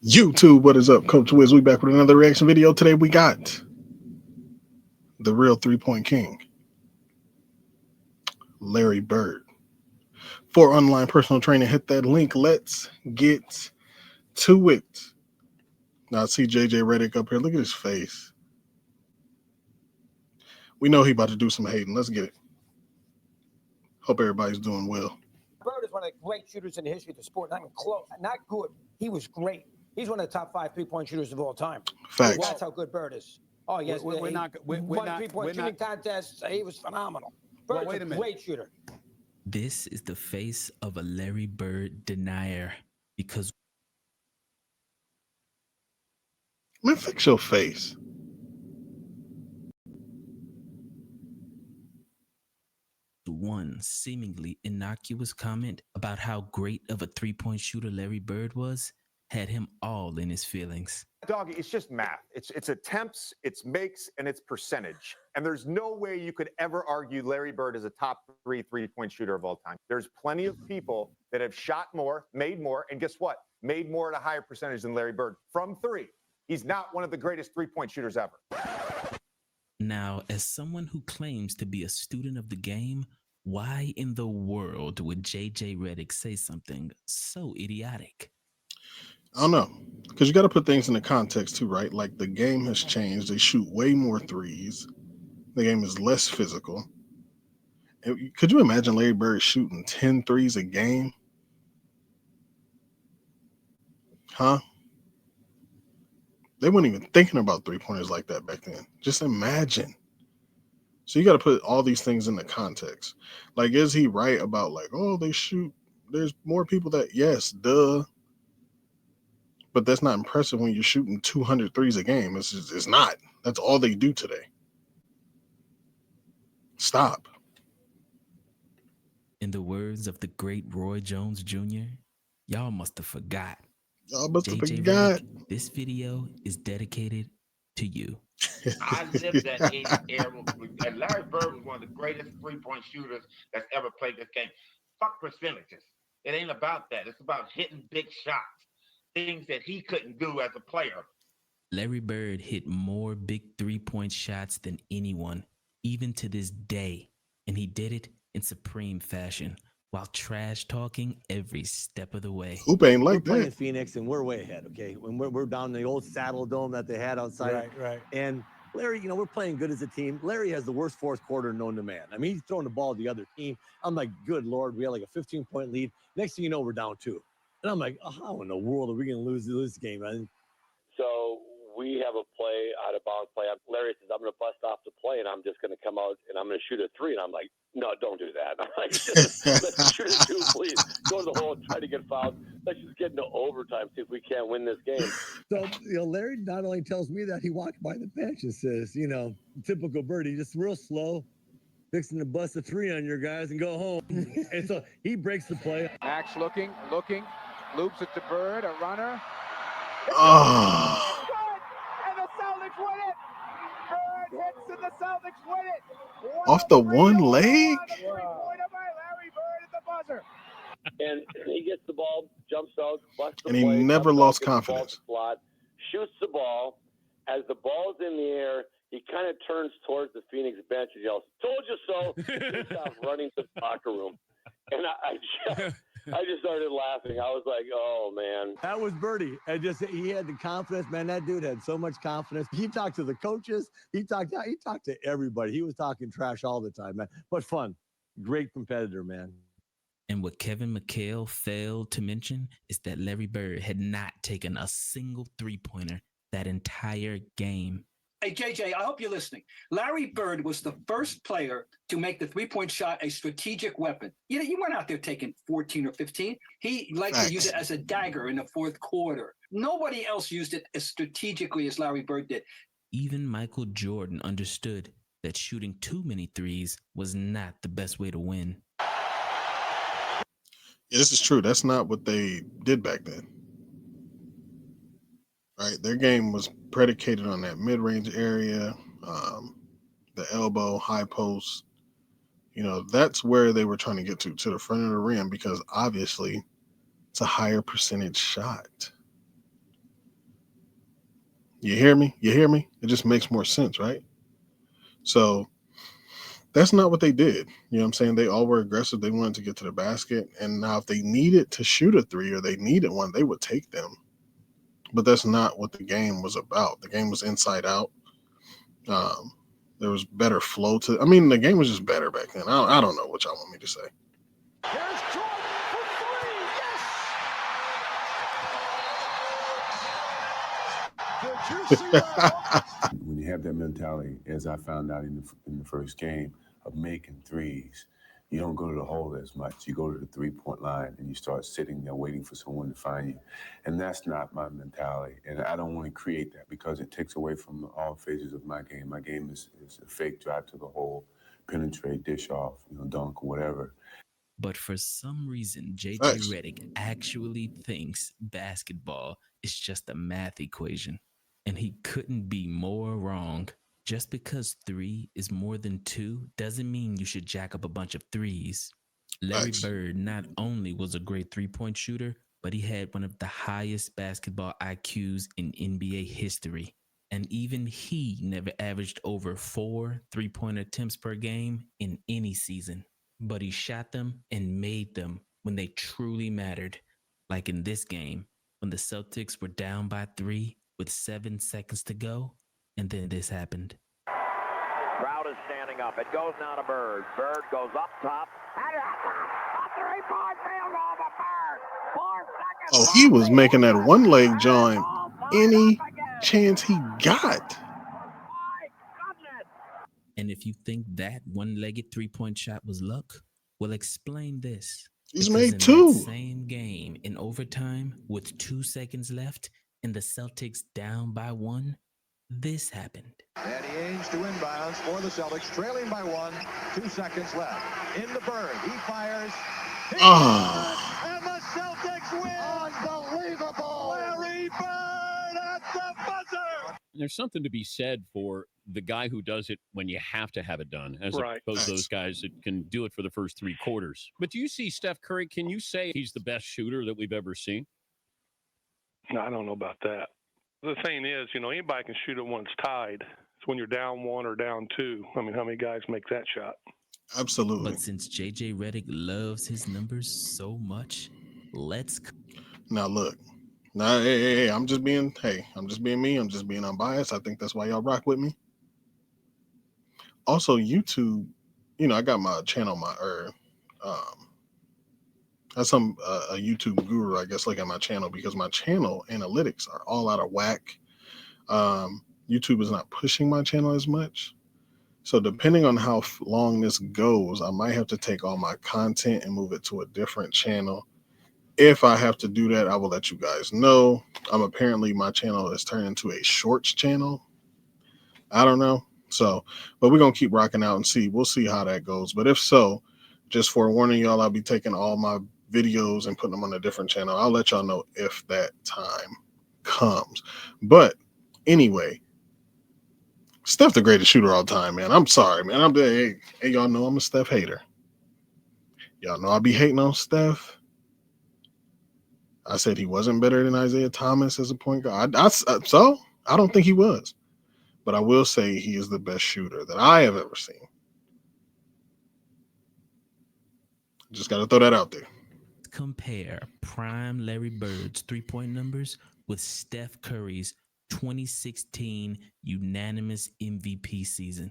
YouTube, what is up? Coach Wiz, we back with another reaction video. Today we got the real three-point king, Larry Bird. For online personal training, hit that link. Let's get to it. Now I see JJ Redick up here. Look at his face. We know he about to do some hating. Let's get it. Hope everybody's doing well. Bird is one of the great shooters in the history of the sport. Not even close, not good. He was great. He's one of the top 5 3-point shooters of all time. Facts. That's how good Bird is. Oh yes, we're not. Won 3-point shooting contests. He was phenomenal. Bird's a great shooter. This is the face of a Larry Bird denier because Man, fix your face. one seemingly innocuous comment about how great of a three-point shooter Larry Bird was had him all in his feelings. Doggy, it's just math. It's attempts, it's makes, and it's percentage. And there's no way you could ever argue Larry Bird is a top 3 3-point shooter of all time. There's plenty of people that have shot more, made more, and guess what? Made more at a higher percentage than Larry Bird from 3. He's not one of the greatest 3-point shooters ever. Now, as someone who claims to be a student of the game, why in the world would JJ Redick say something so idiotic? I don't know, because you got to put things in the context too, right? Like the game has changed. They shoot way more threes. The game is less physical. Could you imagine Larry Bird shooting 10 threes a game? Huh? They weren't even thinking about three-pointers like that back then. Just imagine. So you got to put all these things in the context. Like, is he right about like, oh, they shoot, there's more people that, yes, duh. But that's not impressive when you're shooting 200 threes a game. It's not. That's all they do today. Stop. In the words of the great Roy Jones Jr., y'all must have forgot. Y'all must have JJ forgot. Redick, this video is dedicated to you. I lived that era, and Larry Bird was one of the greatest three-point shooters that's ever played this game. Fuck percentages. It ain't about that. It's about hitting big shots, things that he couldn't do as a player. Larry Bird hit more big three-point shots than anyone, even to this day, and he did it in supreme fashion while trash talking every step of the way. Hoop ain't like we're playing that. Phoenix, and we're way ahead, okay? When we're down in the old Saddle Dome that they had outside. Right. And Larry, we're playing good as a team. Larry has the worst fourth quarter known to man. I mean, he's throwing the ball to the other team. I'm like, good Lord, we had like a 15-point lead. Next thing you know, we're down 2. And I'm like, oh, how in the world are we going to lose this game? So we have a play, out of bounds play. Larry says, I'm going to bust off the play, and I'm just going to come out, and I'm going to shoot a 3. And I'm like, no, don't do that. I'm like, let's shoot a 2, please. Go to the hole and try to get fouled. Let's just get into overtime, see if we can't win this game. So, Larry not only tells me that, he walked by the bench and says, typical Bird, he just real slow, fixing to bust a 3 on your guys and go home. And so he breaks the play. Max looking, loops it to Bird, a runner. Oh. And the Celtics win it. Bird hits and the Celtics win it. Off the one leg? Three-pointer by Larry Bird at the buzzer. And he gets the ball, jumps out, busts the And he play, never jumps lost out, gets the ball confidence. to slot, shoots the ball. As the ball's in the air, he kind of turns towards the Phoenix bench and yells, "Told you so!" He stops running to the locker room. And I just started laughing. I was like, oh, man. That was Birdie. And he had the confidence, man. That dude had so much confidence. He talked to the coaches. He talked to everybody. He was talking trash all the time, man. But fun. Great competitor, man. And what Kevin McHale failed to mention is that Larry Bird had not taken a single three-pointer that entire game. Hey, JJ, I hope you're listening. Larry Bird was the first player to make the three-point shot a strategic weapon. You weren't out there taking 14 or 15. He liked to use it as a dagger in the fourth quarter. Nobody else used it as strategically as Larry Bird did. Even Michael Jordan understood that shooting too many threes was not the best way to win. Yeah, this is true. That's not what they did back then. Right? Their game was predicated on that mid-range area, the elbow, high post. That's where they were trying to get to the front of the rim, because obviously it's a higher percentage shot. You hear me? You hear me? It just makes more sense, right? So that's not what they did. You know what I'm saying? They all were aggressive. They wanted to get to the basket. And now if they needed to shoot a three or they needed one, they would take them. But that's not what the game was about. The game was inside out. Um, there was better flow to. I mean, the game was just better back then. I don't know what y'all want me to say. Here's Jordan for three. Yes! Did you see that? When you have that mentality, as I found out in the first game, of making threes, you don't go to the hole as much. You go to the three-point line and you start sitting there waiting for someone to find you. And that's not my mentality. And I don't want to create that because it takes away from all phases of my game. My game is a fake drive to the hole, penetrate, dish off, dunk, whatever. But for some reason, JJ Thanks. Redick actually thinks basketball is just a math equation. And he couldn't be more wrong. Just because 3 is more than 2 doesn't mean you should jack up a bunch of threes. Larry Thanks. Bird not only was a great three-point shooter, but he had one of the highest basketball IQs in NBA history. And even he never averaged over 4 three-point attempts per game in any season. But he shot them and made them when they truly mattered. Like in this game, when the Celtics were down by 3 with 7 seconds to go, and then this happened. Crowd is standing up. It goes now to Bird. Bird goes up top. A three-point field goal to Bird. 4 seconds. Oh, he was making that one leg joint any chance he got. And if you think that one-legged three-point shot was luck, well, explain this. He's Because made in two. that same game, in overtime, with 2 seconds left, and the Celtics down by 1, this happened. Danny Ainge to inbounds for the Celtics, trailing by 1, 2 seconds left. In the Bird, he fires. And the Celtics win! Unbelievable! Larry Bird at the buzzer! There's something to be said for the guy who does it when you have to have it done, as opposed to those guys that can do it for the first 3 quarters. But do you see Steph Curry? Can you say he's the best shooter that we've ever seen? No, I don't know about that. The thing is, anybody can shoot it when it's tied. It's when you're down 1 or down 2. I mean, how many guys make that shot? Absolutely. But since JJ Redick loves his numbers so much, let's Now look. Now, hey, I'm just being me. I'm just being unbiased. I think that's why y'all rock with me. Also, YouTube, I got my channel, that's some a YouTube guru, I guess, look at my channel because my channel analytics are all out of whack. YouTube is not pushing my channel as much. So depending on how long this goes, I might have to take all my content and move it to a different channel. If I have to do that, I will let you guys know. Apparently my channel is turned into a shorts channel. I don't know. So, but we're going to keep rocking out and see. We'll see how that goes. But if so, just forewarning y'all, I'll be taking all my videos and putting them on a different channel. I'll let y'all know if that time comes. But anyway, Steph the greatest shooter all time, man. I'm sorry, man. Hey, y'all know I'm a Steph hater. Y'all know I be hating on Steph. I said he wasn't better than Isaiah Thomas as a point guard. So I don't think he was. But I will say he is the best shooter that I have ever seen. Just got to throw that out there. compare prime Larry Bird's three-point numbers with Steph Curry's 2016 unanimous MVP season.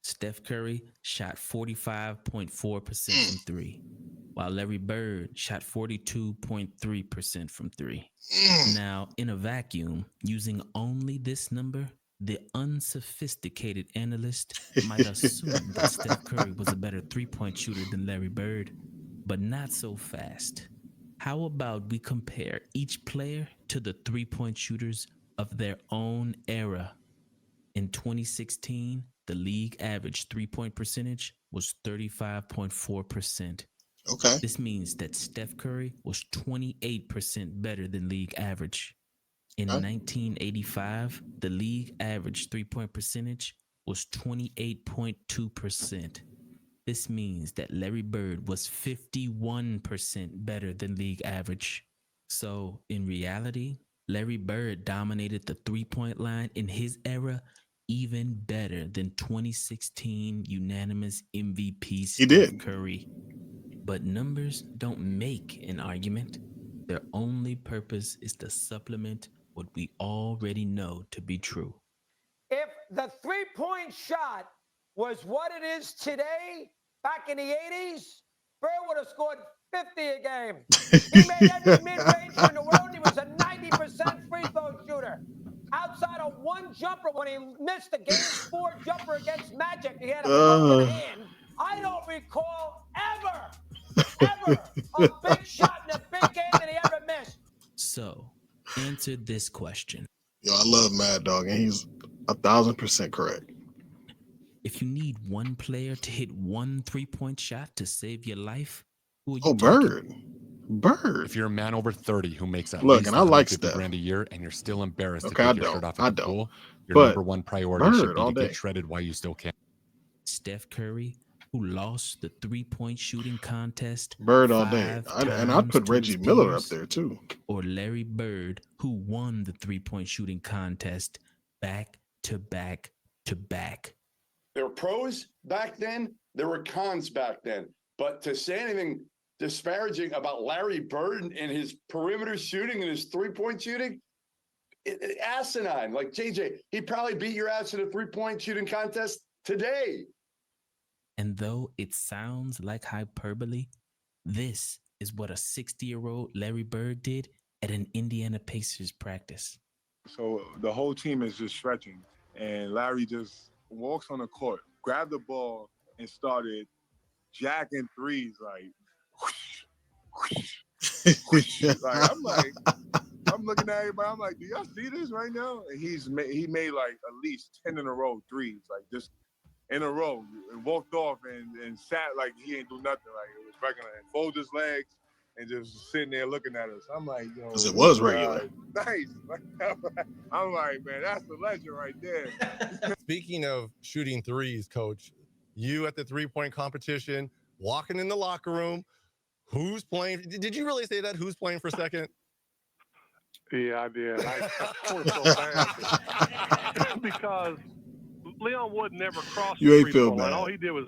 Steph Curry shot 45.4% from 3, while Larry Bird shot 42.3% from 3. Now, in a vacuum, using only this number, the unsophisticated analyst might assume that Steph Curry was a better three-point shooter than Larry Bird, but not so fast. How about we compare each player to the three-point shooters of their own era? In 2016, the league average three-point percentage was 35.4%. Okay. This means that Steph Curry was 28% better than league average. In 1985, the league average three-point percentage was 28.2%. This means that Larry Bird was 51% better than league average. So, in reality, Larry Bird dominated the three-point line in his era even better than 2016 unanimous MVP Steph Curry. But numbers don't make an argument. Their only purpose is to supplement what we already know to be true. If the three-point shot was what it is today, back in the 80s, Bird would have scored 50 a game. He made every mid-ranger in the world. He was a 90% free throw shooter. Outside of one jumper when he missed the Game 4 jumper against Magic, he had a broken hand. I don't recall ever a big shot in a big game that he ever missed. So, answer this question. Yo, I love Mad Dog, and he's 1,000% correct. If you need one player to hit one three-point shot to save your life, who are you taking? Bird. If you're a man over 30 who makes at Look, least and I like $150 Steph. grand a year and you're still embarrassed Okay, to I take your shirt don't. off I at the don't. pool, your But number one priority Bird should be all to day. get shredded while you still can. Steph Curry, who lost the three-point shooting contest Bird all day. 5 And I'd put times to Reggie his Miller up peers, there, too. or Larry Bird, who won the three-point shooting contest back to back to back. There were pros back then. There were cons back then. But to say anything disparaging about Larry Bird and his perimeter shooting and his three-point shooting, asinine. Like, JJ, he probably beat your ass in a three-point shooting contest today. And though it sounds like hyperbole, this is what a 60-year-old Larry Bird did at an Indiana Pacers practice. So the whole team is just stretching, and Larry just walks on the court, grabbed the ball, and started jacking threes like, whoosh, whoosh, whoosh. I'm looking at everybody. I'm like, do y'all see this right now? And he made like at least 10 in a row threes, like just in a row, and walked off and sat like he ain't do nothing. Like it was regular, and folded his legs and just sitting there looking at us. I'm like, yo, because it was regular. Nice. I'm like, man, that's the legend right there. Speaking of shooting threes, Coach, you at the three-point competition, walking in the locker room, who's playing? Did you really say that? Who's playing for second? Yeah, I did. I sort of felt bad because Leon Wood never crossed You the ain't feel three-point line. bad. All he did was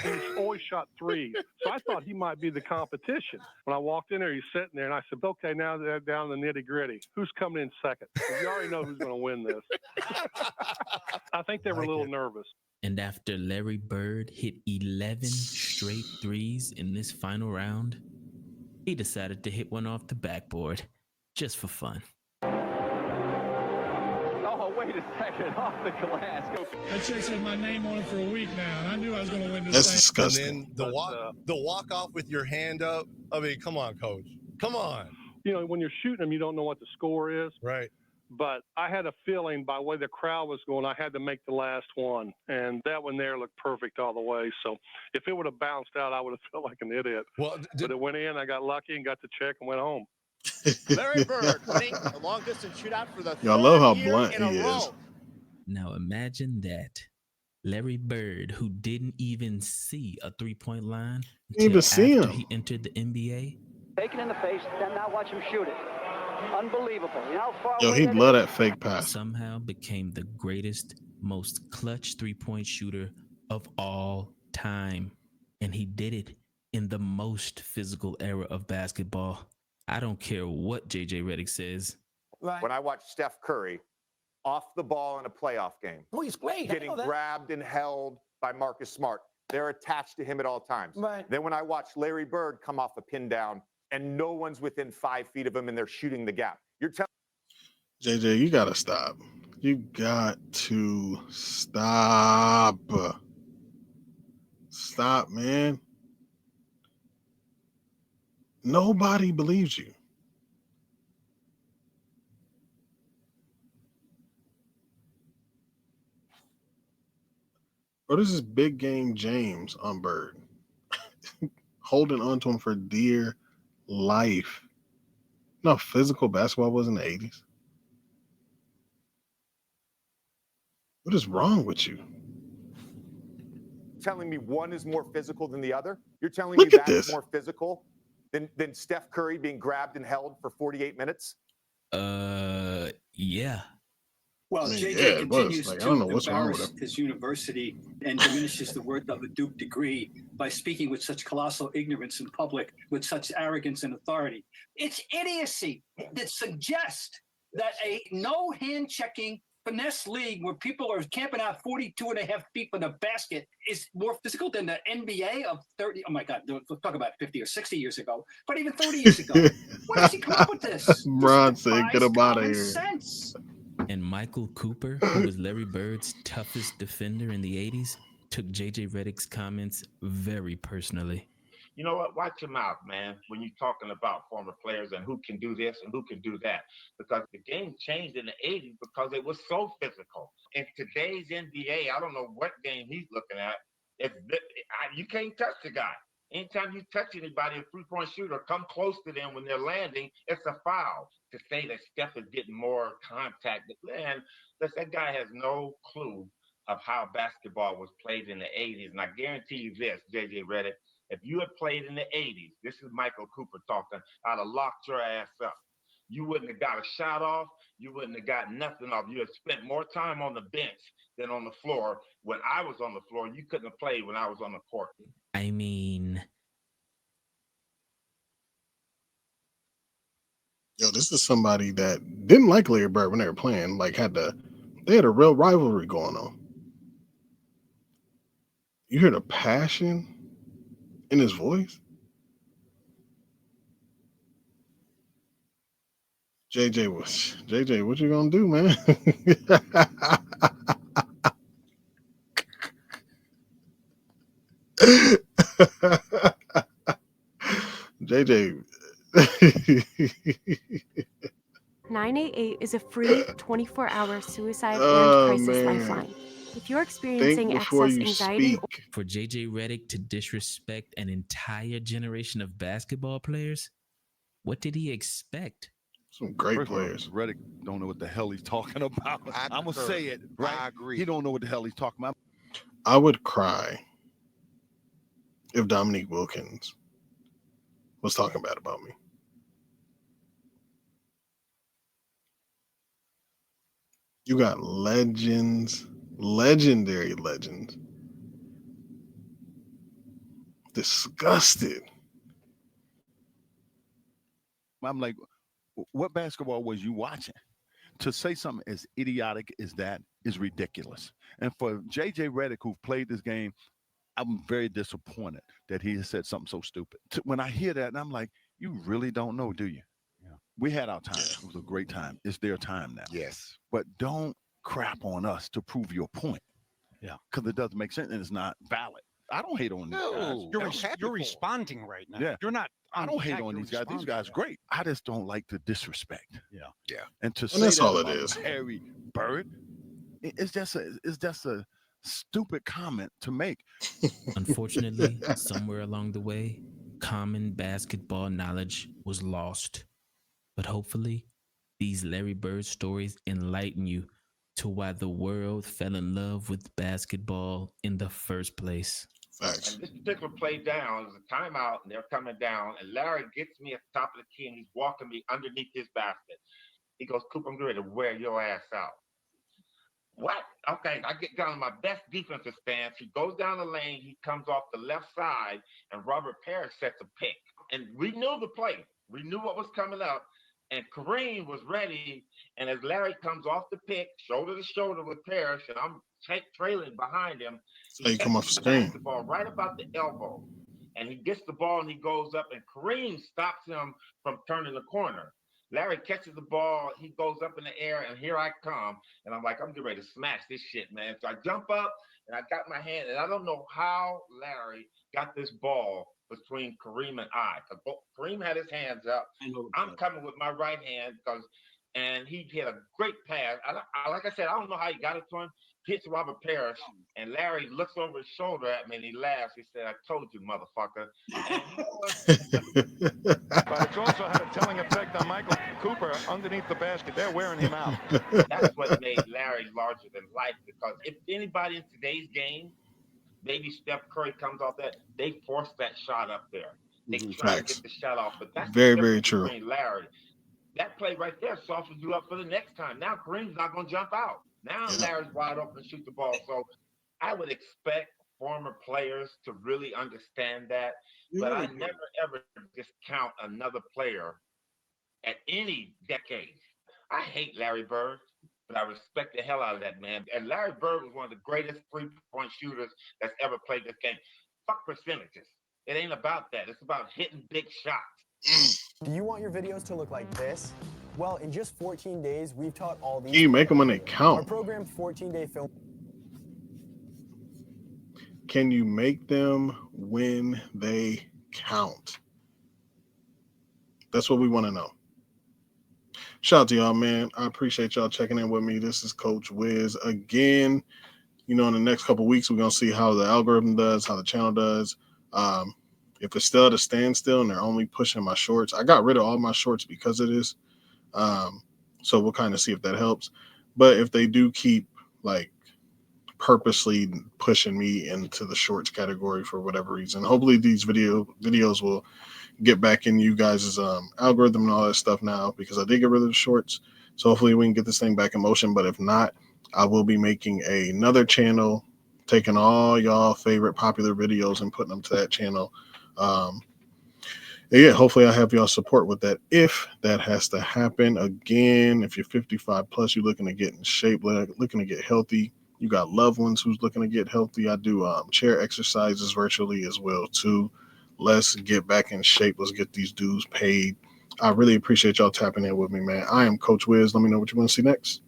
he always shot threes. So I thought he might be the competition. When I walked in there, he's sitting there, and I said, okay, now they're down to the nitty-gritty. Who's coming in second? Because you already know who's going to win this. I think they were a little nervous. And after Larry Bird hit 11 straight threes in this final round, he decided to hit one off the backboard just for fun. Oh, wait a second. Off the glass. That chick said my name on it for a week now, and I knew I was going to win this That's thing. disgusting. And then the walk off with your hand up. I mean, come on, Coach. Come on. You know, when you're shooting them, you don't know what the score is. Right. But I had a feeling by the way the crowd was going, I had to make the last one. And that one there looked perfect all the way. So if it would have bounced out, I would have felt like an idiot. Well, but it went in. I got lucky and got the check and went home. Larry Bird winning the long-distance shootout for the Yo, I love how third year blunt in a he is. row. Now imagine that. Larry Bird, who didn't even see a three-point line Didn't even see after him. he entered the NBA. Take it in the face, then now watch him shoot it. Unbelievable. You know how far Yo, away he that love is? that fake pass. Somehow became the greatest, most clutch three-point shooter of all time. And he did it in the most physical era of basketball. I don't care what JJ Redick says. Right. When I watch Steph Curry off the ball in a playoff game, Oh, he's great. I getting know that. grabbed and held by Marcus Smart, they're attached to him at all times. Right. Then when I watch Larry Bird come off a pin down and no one's within 5 feet of him and they're shooting the gap, you're telling JJ, you gotta stop. You got to stop. Stop, man. Nobody believes you. Or this is big game James on Bird. Holding on to him for dear life. No, physical basketball was in the 80s. What is wrong with you? me one is more physical than the other? You're telling Look me at that's this. more physical than Steph Curry being grabbed and held for 48 minutes? Yeah. Well, I mean, JJ yeah, it was. continues Like, I to don't know what's wrong with embarrass him. his university and diminishes the worth of the Duke degree by speaking with such colossal ignorance in public, with such arrogance and authority. It's idiocy that suggests that a no hand-checking finesse league where people are camping out 42 and a half feet from the basket is more physical than the NBA of 30. Oh my God, let's talk about 50 or 60 years ago, but even 30 years ago. When does he come up with this? Bron said, "Get him out of here." Sense. And Michael Cooper, who was Larry Bird's toughest defender in the 80s, took J.J. Redick's comments very personally. You know what? Watch your mouth, man, when you're talking about former players and who can do this and who can do that. Because the game changed in the 80s because it was so physical. In today's NBA, I don't know what game he's looking at. You can't touch the guy. Anytime you touch anybody, a three-point shooter, come close to them when they're landing, it's a foul. To say that Steph is getting more contact, man, that guy has no clue of how basketball was played in the 80s. And I guarantee you this, J.J. Redick, if you had played in the 80s, this is Michael Cooper talking, I'd have locked your ass up. You wouldn't have got a shot off. You wouldn't have got nothing off. You had spent more time on the bench than on the floor. When I was on the floor, you couldn't have played when I was on the court. I mean... Yo, this is somebody that didn't like Larry Bird when they were playing. Like, they had a real rivalry going on. You hear the passion in his voice? JJ, what you gonna do, man? JJ. 988 is a free 24-hour suicide and crisis lifeline. If you're experiencing excess anxiety... For J.J. Redick to disrespect an entire generation of basketball players, what did he expect? Some great players. Redick don't know what the hell he's talking about. I'm going to say it, right? I agree. He don't know what the hell he's talking about. I would cry if Dominique Wilkins was talking bad about me. You got legends, legendary legends, disgusted. I'm like, what basketball was you watching? To say something as idiotic as that is ridiculous. And for J.J. Redick, who played this game, I'm very disappointed that he has said something so stupid. When I hear that, and I'm like, you really don't know, do you? Yeah. We had our time. It was a great time. It's their time now. Yes. But don't crap on us to prove your point. Yeah. Because it doesn't make sense and it's not valid. I don't hate on these guys. You're responding right now. Yeah. You're not. I don't hate on these guys. These guys are great. I just don't like the disrespect. Yeah. And to say that's that all it about is. Larry Bird, it's just a stupid comment to make. Unfortunately, somewhere along the way, common basketball knowledge was lost. But hopefully, these Larry Bird stories enlighten you to why the world fell in love with basketball in the first place. Facts. And this particular play down is a timeout, and they're coming down, and Larry gets me at the top of the key, and he's walking me underneath his basket. He goes, "Cooper, I'm ready to wear your ass out." What? Okay, I get down to my best defensive stance. He goes down the lane. He comes off the left side, and Robert Parrish sets a pick. And we knew the play. We knew what was coming up. And Kareem was ready. And as Larry comes off the pick, shoulder to shoulder with Parrish, and I'm trailing behind him, he come off the screen. The ball right about the elbow. And he gets the ball, and he goes up, and Kareem stops him from turning the corner. Larry catches the ball, he goes up in the air, and here I come. And I'm like, I'm getting ready to smash this shit, man. So I jump up, and I got my hand, and I don't know how Larry got this ball between Kareem and I. Kareem had his hands up. I'm coming with my right hand, and he hit a great pass. Like I said, I don't know how he got it to him. Hits Robert Parrish, and Larry looks over his shoulder at me, and he laughs. He said, "I told you, motherfucker." But it's also had a telling effect on Michael Cooper underneath the basket. They're wearing him out. That's what made Larry larger than life, because if anybody in today's game, maybe Steph Curry comes off that, they force that shot up there. They try to get the shot off, but that's very, very true. Between Larry. That play right there softens you up for the next time. Now Kareem's not going to jump out. Now Larry's wide open and shoot the ball. So I would expect former players to really understand that. But I never, ever discount another player at any decade. I hate Larry Bird, but I respect the hell out of that man. And Larry Bird was one of the greatest three-point shooters that's ever played this game. Fuck percentages. It ain't about that. It's about hitting big shots. Do you want your videos to look like this? Well, in just 14 days, we've taught all these. Can you make them when they count? Our program's 14-day film. Can you make them when they count? That's what we want to know. Shout out to y'all, man. I appreciate y'all checking in with me. This is Coach Wiz. Again, in the next couple of weeks, we're going to see how the algorithm does, how the channel does. If it's still at a standstill and they're only pushing my shorts, I got rid of all my shorts because of this. So we'll kind of see if that helps. But if they do keep purposely pushing me into the shorts category for whatever reason, hopefully these videos will get back in you guys' algorithm and all that stuff now, because I did get rid of the shorts. So hopefully we can get this thing back in motion. But if not, I will be making another channel, taking all y'all favorite popular videos and putting them to that channel. Yeah, hopefully I have y'all support with that. If that has to happen, again, if you're 55 plus, you're looking to get in shape, looking to get healthy, you got loved ones who's looking to get healthy, I do chair exercises virtually as well too. Let's get back in shape. Let's get these dues paid. I really appreciate y'all tapping in with me, man. I am Coach Wiz. Let me know what you want to see next.